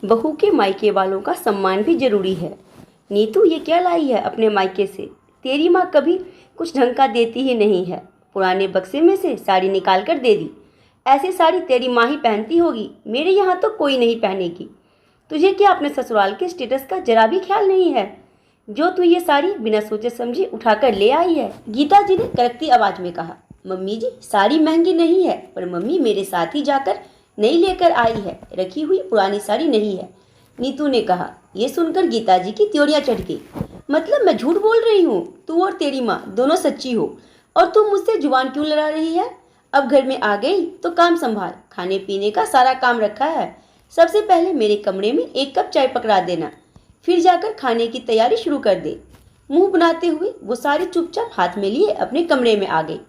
बहू के मायके वालों का सम्मान भी जरूरी है। नीतू, ये क्या लाई है अपने मायके से? तेरी माँ कभी कुछ ढंग का देती ही नहीं है। पुराने बक्से में से साड़ी निकाल कर दे दी। ऐसी साड़ी तेरी माँ ही पहनती होगी, मेरे यहाँ तो कोई नहीं पहनेगी। तुझे क्या अपने ससुराल के स्टेटस का जरा भी ख्याल नहीं है, जो तू ये साड़ी बिना सोचे समझे उठाकर ले आई है? गीता जी ने कड़कती आवाज में कहा। मम्मी जी, साड़ी महंगी नहीं है, पर मम्मी मेरे साथ ही जाकर नई लेकर आई है, रखी हुई पुरानी साड़ी नहीं है, नीतू ने कहा। यह सुनकर गीता जी की त्योरियां चढ़ गई। मतलब मैं झूठ बोल रही हूँ? तू और तेरी माँ दोनों सच्ची हो, और तुम मुझसे जुबान क्यों लड़ा रही है? अब घर में आ गई तो काम संभाल। खाने पीने का सारा काम रखा है। सबसे पहले मेरे कमरे में 1 कप चाय पकड़ा देना, फिर जाकर खाने की तैयारी शुरू कर दे। मुंह बनाते हुए वो साड़ी चुपचाप हाथ में लिए अपने कमरे में आ गई।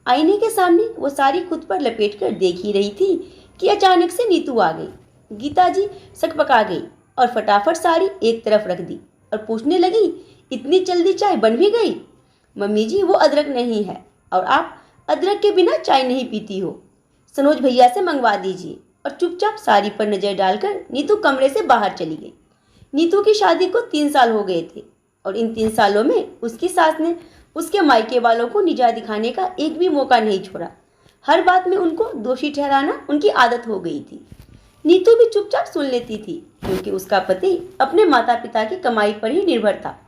आईने के सामने वो साड़ी खुद पर लपेट कर देख ही रही थी कि अचानक से नीतू आ गई। गीता जी सकपका गई और फटाफट साड़ी एक तरफ रख दी और पूछने लगी, इतनी जल्दी चाय बन भी गई? मम्मी जी, वो अदरक नहीं है, और आप अदरक के बिना चाय नहीं पीती हो। सनोज भैया से मंगवा दीजिए। और चुपचाप साड़ी पर नजर डालकर नीतू कमरे से बाहर चली गई। नीतू की शादी को 3 साल हो गए थे, और इन 3 सालों में उसकी सास ने उसके मायके वालों को निजात दिखाने का एक भी मौका नहीं छोड़ा। हर बात में उनको दोषी ठहराना उनकी आदत हो गई थी। नीतू भी चुपचाप सुन लेती थी, क्योंकि उसका पति अपने माता पिता की कमाई पर ही निर्भर था।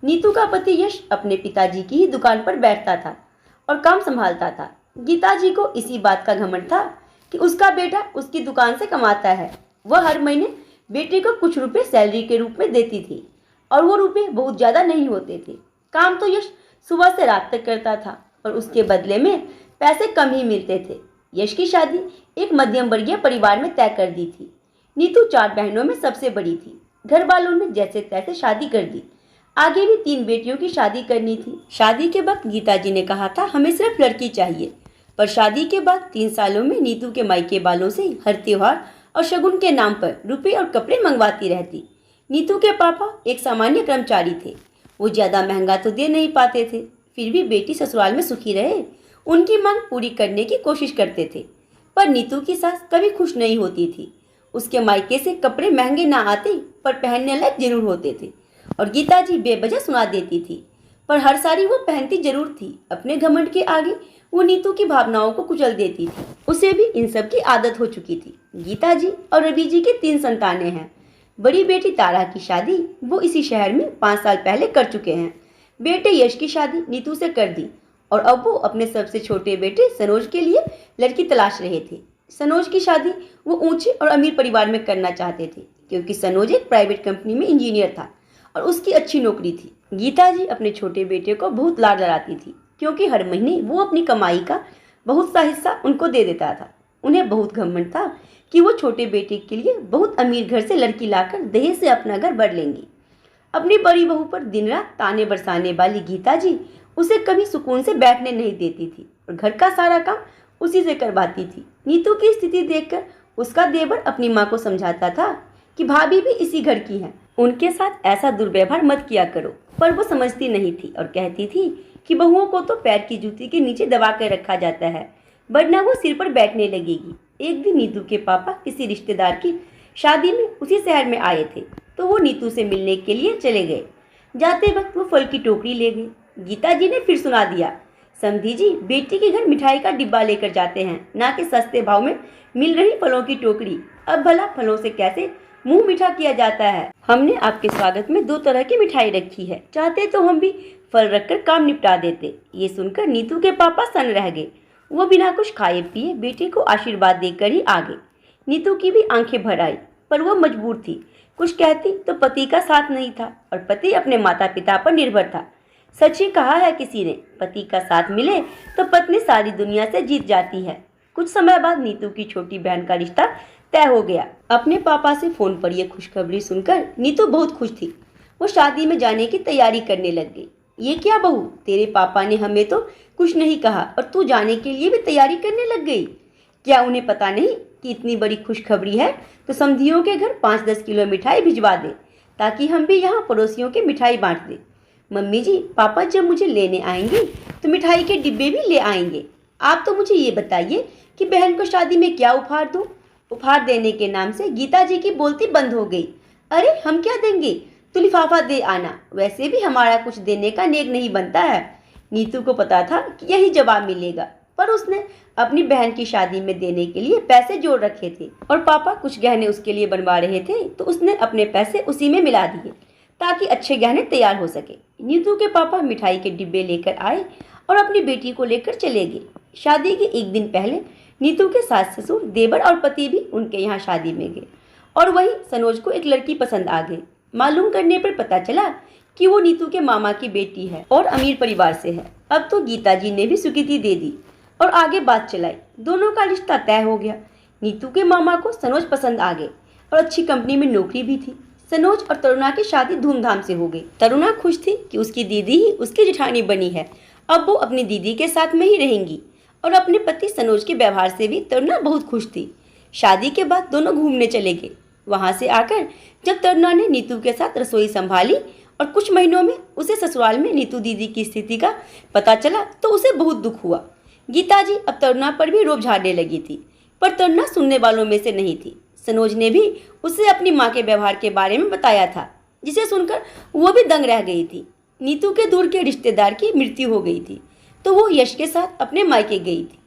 नीतू का पति यश अपने पिताजी की ही दुकान पर बैठता था और काम संभालता था। गीता जी को इसी बात का घमंड था कि उसका बेटा उसकी दुकान से कमाता है। वह हर महीने बेटे को कुछ रुपए सैलरी के रूप में देती थी, और वो रुपए बहुत ज़्यादा नहीं होते थे। काम तो यश सुबह से रात तक करता था, और उसके बदले में पैसे कम ही मिलते थे। यश की शादी एक मध्यम वर्गीय परिवार में तय कर दी थी। नीतू 4 बहनों में सबसे बड़ी थी। घर वालों ने जैसे तैसे शादी कर दी। आगे भी 3 बेटियों की शादी करनी थी। शादी के वक्त गीता जी ने कहा था, हमें सिर्फ लड़की चाहिए, पर शादी के बाद 3 सालों में नीतू के मायके वालों से हर त्योहार और शगुन के नाम पर रुपए और कपड़े मंगवाती रहती। नीतू के पापा एक सामान्य कर्मचारी थे। वो ज़्यादा महंगा तो दे नहीं पाते थे, फिर भी बेटी ससुराल में सुखी रहे उनकी मांग पूरी करने की कोशिश करते थे। पर नीतू की सास कभी खुश नहीं होती थी। उसके मायके से कपड़े महंगे ना आते, पर पहनने लायक जरूर होते थे, और गीता जी बेवजह सुना देती थी, पर हर साड़ी वो पहनती जरूर थी। अपने घमंड के आगे वो नीतू की भावनाओं को कुचल देती थी। उसे भी इन सब की आदत हो चुकी थी। गीता जी और रवि जी की 3 संतानें हैं। बड़ी बेटी तारा की शादी वो इसी शहर में 5 साल पहले कर चुके हैं। बेटे यश की शादी नीतू से कर दी, और अब वो अपने सबसे छोटे बेटे सनोज के लिए लड़की तलाश रहे थे। सनोज की शादी वो ऊंचे और अमीर परिवार में करना चाहते थे, क्योंकि सनोज एक प्राइवेट कंपनी में इंजीनियर था और उसकी अच्छी नौकरी थी। गीता जी अपने छोटे बेटे को बहुत लाड लड़ाती थी, क्योंकि हर महीने वो अपनी कमाई का बहुत सा हिस्सा उनको दे देता था। उन्हें बहुत घमंड था कि वो छोटे बेटे के लिए बहुत अमीर घर से लड़की लाकर दहेज से अपना घर भर लेंगी। अपनी बड़ी बहू पर दिन रात ताने बरसाने वाली गीता जी उसे कभी सुकून से बैठने नहीं देती थी, और घर का सारा काम उसी से करवाती थी। नीतू की स्थिति देखकर उसका देवर अपनी माँ को समझाता था कि भाभी भी इसी घर की है, उनके साथ ऐसा दुर्व्यवहार मत किया करो। पर वो समझती नहीं थी और कहती थी कि बहुओं को तो पैर की जूती के नीचे दबा कर रखा जाता है, वरना वो सिर पर बैठने लगेगी। एक दिन नीतू के पापा किसी रिश्तेदार की शादी में उसी शहर में आए थे, तो वो नीतू से मिलने के लिए चले गए। जाते वक्त वो फल की टोकरी ले गए। गीता जी ने फिर सुना दिया, समधी जी बेटी के घर मिठाई का डिब्बा लेकर जाते हैं, ना कि सस्ते भाव में मिल रही फलों की टोकरी। अब भला फलों से कैसे मुंह मीठा किया जाता है? हमने आपके स्वागत में 2 तरह की मिठाई रखी है, चाहते तो हम भी फल रखकर काम निपटा देते। ये सुनकर नीतू के पापा सन रह गए। वो बिना कुछ खाए पिए बेटे को आशीर्वाद देकर ही आ गए। नीतू की भी आंखें भर आई, पर वो मजबूर थी। कुछ कहती तो पति का साथ नहीं था, और पति अपने माता पिता पर निर्भर था। सच ही कहा है किसी ने, पति का साथ मिले तो पत्नी सारी दुनिया से जीत जाती है। कुछ समय बाद नीतू की छोटी बहन का रिश्ता तय हो गया। अपने पापा से फोन पर यह खुशखबरी सुनकर नीतू बहुत खुश थी। वो शादी में जाने की तैयारी करने लग गई। ये क्या बहू, तेरे पापा ने हमें तो कुछ नहीं कहा और तू जाने के लिए भी तैयारी करने लग गई? क्या उन्हें पता नहीं कि इतनी बड़ी खुशखबरी है? तो समधियों के घर 5-10 किलो मिठाई भिजवा दे, ताकि हम भी यहाँ पड़ोसियों की मिठाई बांट दें। मम्मी जी, पापा जब मुझे लेने आएंगे तो मिठाई के डिब्बे भी ले आएंगे। आप तो मुझे ये बताइए कि बहन को शादी में क्या उपहार दूँ? उपहार देने के नाम से गीता जी की बोलती बंद हो गई। अरे हम क्या देंगे, तू लिफाफा दे आना, वैसे भी हमारा कुछ देने का नेक नहीं बनता है। नीतू को पता था कि यही जवाब मिलेगा, पर उसने अपनी बहन की शादी में देने के लिए पैसे जोड़ रखे थे और पापा कुछ गहने उसके लिए बनवा रहे थे, तो उसने अपने पैसे उसी में मिला दिए ताकि अच्छे गहने तैयार हो सके। नीतू के पापा मिठाई के डिब्बे लेकर आए और अपनी बेटी को लेकर चले गए। शादी के एक दिन पहले नीतू के सास ससुर, देवर और पति भी उनके यहाँ शादी में गए और वहीं सनोज को एक लड़की पसंद आ गई। मालूम करने पर पता चला कि वो नीतू के मामा की बेटी है और अमीर परिवार से है। अब तो गीता जी ने भी स्वीकृति दे दी और आगे बात चलाई। दोनों का रिश्ता तय हो गया। नीतू के मामा को सनोज पसंद आ गए और अच्छी कंपनी में नौकरी भी थी। सनोज और तरुणा की शादी धूमधाम से हो गई। तरुणा खुश थी कि उसकी दीदी ही उसकी जेठानी बनी है। अब वो अपनी दीदी के साथ में ही रहेंगी और अपने पति सनोज के व्यवहार से भी तरुणा बहुत खुश थी। शादी के बाद दोनों घूमने चले गए। वहां से आकर जब तरुणा ने नीतू के साथ रसोई संभाली और कुछ महीनों में उसे ससुराल में नीतू दीदी की स्थिति का पता चला तो उसे बहुत दुख हुआ। गीता जी अब तरुणा पर भी रोब झाड़ने लगी थी, पर तरुणा सुनने वालों में से नहीं थी। सनोज ने भी उसे अपनी माँ के व्यवहार के बारे में बताया था, जिसे सुनकर वो भी दंग रह गई थी। नीतू के दूर के रिश्तेदार की मृत्यु हो गई थी तो वो यश के साथ अपने मायके गई थी।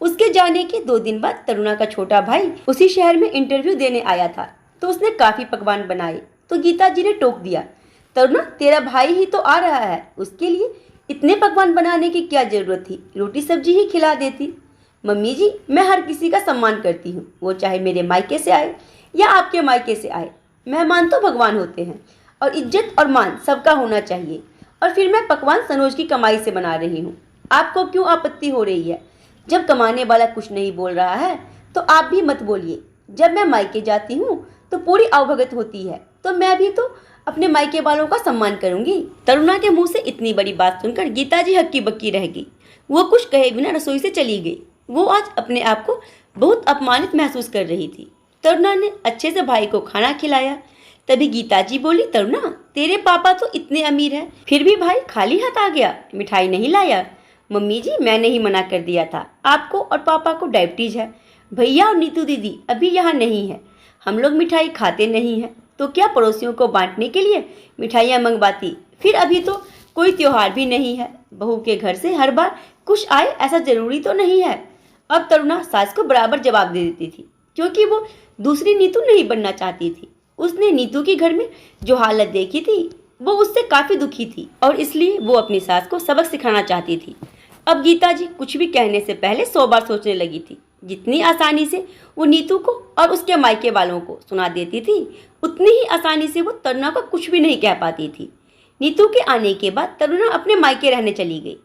उसके जाने के 2 दिन बाद तरुणा का छोटा भाई उसी शहर में इंटरव्यू देने आया था, तो उसने काफी पकवान बनाए। तो गीता जी ने टोक दिया, तरुणा तेरा भाई ही तो आ रहा है, उसके लिए इतने पकवान बनाने की क्या जरूरत थी, रोटी सब्जी ही खिला देती। मम्मी जी, मैं हर किसी का सम्मान करती हूँ, वो चाहे मेरे मायके से आए या आपके मायके से आए। मेहमान तो भगवान होते हैं और इज्जत और मान सबका होना चाहिए। और फिर मैं पकवान सनोज की कमाई से बना रही हूँ, आपको क्यों आपत्ति हो रही है? जब कमाने वाला कुछ नहीं बोल रहा है तो आप भी मत बोलिए। जब मैं मायके जाती हूँ तो पूरी आवभगत होती है, तो मैं भी तो अपने मायके वालों का सम्मान करूंगी। तरुणा के मुंह से इतनी बड़ी बात सुनकर गीता जी हक्की बक्की रह गई। वो कुछ कहे बिना रसोई से चली गई। वो आज अपने आप को बहुत अपमानित महसूस कर रही थी। तरुणा ने अच्छे से भाई को खाना खिलाया। तभी गीता जी बोली, तरुणा तेरे पापा तो इतने अमीर हैं, फिर भी भाई खाली हाथ आ गया, मिठाई नहीं लाया। मम्मी जी, मैंने ही मना कर दिया था, आपको और पापा को डायबिटीज है। भैया और नीतू दीदी अभी यहाँ नहीं है, हम लोग मिठाई खाते नहीं हैं, तो क्या पड़ोसियों को बांटने के लिए मिठाइयाँ मंगवाती? फिर अभी तो कोई त्योहार भी नहीं है, बहू के घर से हर बार कुछ आए ऐसा जरूरी तो नहीं है। अब तरुणा सास को बराबर जवाब दे देती थी, क्योंकि वो दूसरी नीतू नहीं बनना चाहती थी। उसने नीतू के घर में जो हालत देखी थी वो उससे काफी दुखी थी और इसलिए वो अपनी सास को सबक सिखाना चाहती थी। अब गीता जी कुछ भी कहने से पहले 100 बार सोचने लगी थी। जितनी आसानी से वो नीतू को और उसके मायके वालों को सुना देती थी, उतनी ही आसानी से वो तरुणा को कुछ भी नहीं कह पाती थी। नीतू के आने के बाद तरुणा अपने मायके रहने चली गई।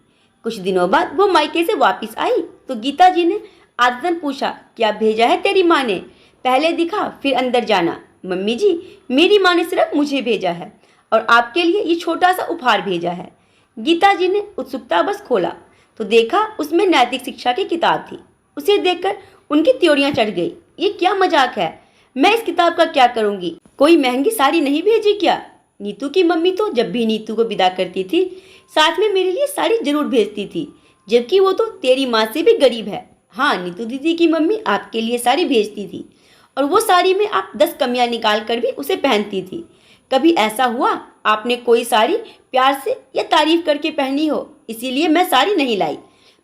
कुछ दिनों बाद वो मायके से वापस आई तो गीता जी ने आदतन पूछा, क्या भेजा है तेरी माँ ने? पहले दिखा फिर अंदर जाना। मम्मी जी, मेरी माँ ने सिर्फ मुझे भेजा है और आपके लिए ये छोटा सा उपहार भेजा है। गीता जी ने उत्सुकतावश खोला तो देखा उसमें नैतिक शिक्षा की किताब थी। उसे देखकर उनकी त्योरियां चढ़ गई। ये क्या मजाक है, मैं इस किताब का क्या करूंगी? कोई महंगी साड़ी नहीं भेजी क्या? नीतू की मम्मी तो जब भी नीतू को विदा करती थी साथ में मेरे लिए साड़ी जरूर भेजती थी, जबकि वो तो तेरी माँ से भी गरीब है। हाँ, नीतू दीदी की मम्मी आपके लिए साड़ी भेजती थी और वो साड़ी में आप 10 कमियां निकाल कर भी उसे पहनती थी। कभी ऐसा हुआ आपने कोई साड़ी प्यार से या तारीफ करके पहनी हो, इसीलिए मैं साड़ी नहीं लाई?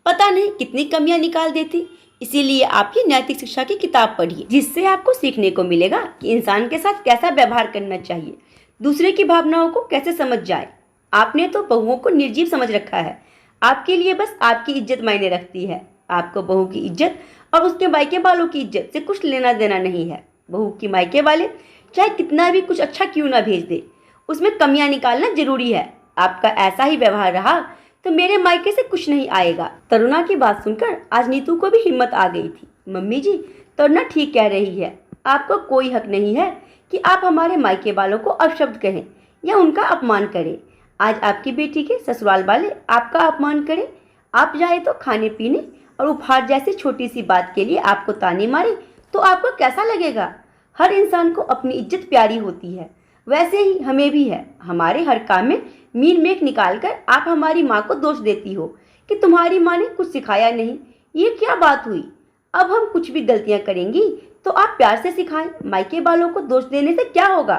पता नहीं कितनी कमियां निकाल देती। इसीलिए आपकी नैतिक शिक्षा की किताब पढ़िए, जिससे आपको सीखने को मिलेगा कि इंसान के साथ कैसा व्यवहार करना चाहिए, दूसरे की भावनाओं को कैसे समझ जाए। आपने तो बहुओं को निर्जीव समझ रखा है। आपके लिए बस आपकी इज्जत मायने रखती है। आपको बहू की इज्जत और उसके मायके वालों की इज्जत से कुछ लेना देना नहीं है। बहू की मायके वाले चाहे कितना भी कुछ अच्छा क्यों ना भेज दे, उसमें कमियां निकालना जरूरी है। आपका ऐसा ही व्यवहार रहा तो मेरे मायके से कुछ नहीं आएगा। तरुणा की बात सुनकर आज नीतू को भी हिम्मत आ गई थी। मम्मी जी, तरुणा ठीक कह रही है, आपको कोई हक नहीं है कि आप हमारे मायके वालों को अपशब्द कहें या उनका अपमान करें। आज आपकी बेटी के ससुराल वाले आपका अपमान करें, आप जाए तो खाने पीने और उपहार जैसी छोटी सी बात के लिए आपको ताने मारे तो आपको कैसा लगेगा? हर इंसान को अपनी इज्जत प्यारी होती है, वैसे ही हमें भी है। हमारे हर काम में मीन मेख निकाल कर आप हमारी माँ को दोष देती हो कि तुम्हारी माँ ने कुछ सिखाया नहीं। ये क्या बात हुई? अब हम कुछ भी गलतियाँ करेंगी तो आप प्यार से सिखाएं। मायके वालों को दोष देने से क्या होगा,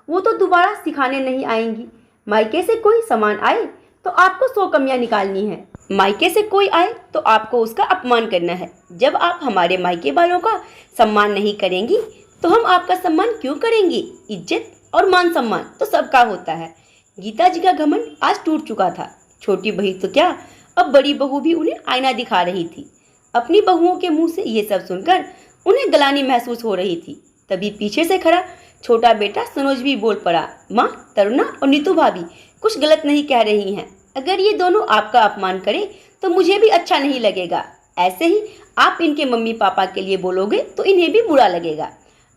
वो तो दोबारा सिखाने नहीं आएंगी। मायके से कोई सामान आए तो आपको 100 कमियां निकालनी है। मायके से कोई आए तो आपको उसका अपमान करना है। जब आप हमारे मायके वालों का सम्मान नहीं करेंगी तो हम आपका सम्मान क्यों करेंगे। इज्जत और मान सम्मान तो सबका होता है। गीता जी का घमंड आज टूट चुका था। छोटी बहू तो क्या, अब बड़ी बहू भी उन्हें आईना दिखा रही थी। अपनी बहुओं के मुंह से ये सब सुनकर उन्हें गलानी महसूस हो रही थी। तभी पीछे से खड़ा छोटा बेटा सनोज भी बोल पड़ा, माँ, तरुणा और नीतू भाभी कुछ गलत नहीं कह रही हैं। अगर ये दोनों आपका अपमान करें तो मुझे भी अच्छा नहीं लगेगा। ऐसे ही आप इनके मम्मी पापा के लिए बोलोगे तो इन्हें भी बुरा लगेगा।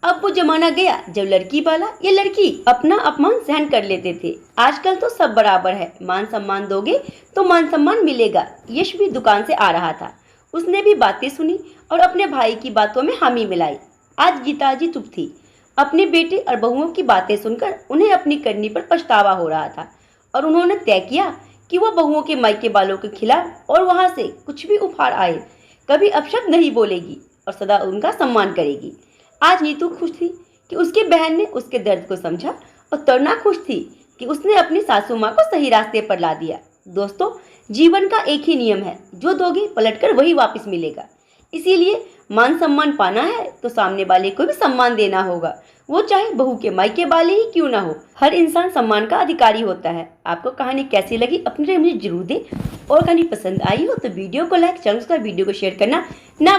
अब वो जमाना गया जब लड़की वाला या लड़की अपना अपमान सहन कर लेते थे। आजकल तो सब बराबर है। मान सम्मान दोगे तो मान सम्मान मिलेगा। यश भी दुकान से आ रहा था। उसने भी बातें सुनी और अपने भाई की बातों में हामी मिलाई। आज गीता जी चुप थी। अपने बेटे और बहुओं की बातें सुनकर उन्हें अपनी करनी पर पछतावा हो रहा था और उन्होंने तय किया कि वो बहुओं के मायके वालों के खिलाफ और वहां से कुछ भी उपहार आए कभी अपशब्द नहीं बोलेगी और सदा उनका सम्मान करेगी। आज नीतू खुश थी कि उसकी बहन ने उसके दर्द को समझा और तरुणा खुश थी कि उसने अपनी सासू माँ को सही रास्ते पर ला दिया। दोस्तों, जीवन का एक ही नियम है, जो दोगे पलटकर वही वापस मिलेगा। इसीलिए मान सम्मान पाना है तो सामने वाले को भी सम्मान देना होगा, वो चाहे बहू के मायके वाले ही क्यों ना हो। हर इंसान सम्मान का अधिकारी होता है। आपको कहानी कैसी लगी अपनी राय मुझे जरूर दें और कहानी पसंद आई हो तो वीडियो को लाइक, चैनल को शेयर करना ना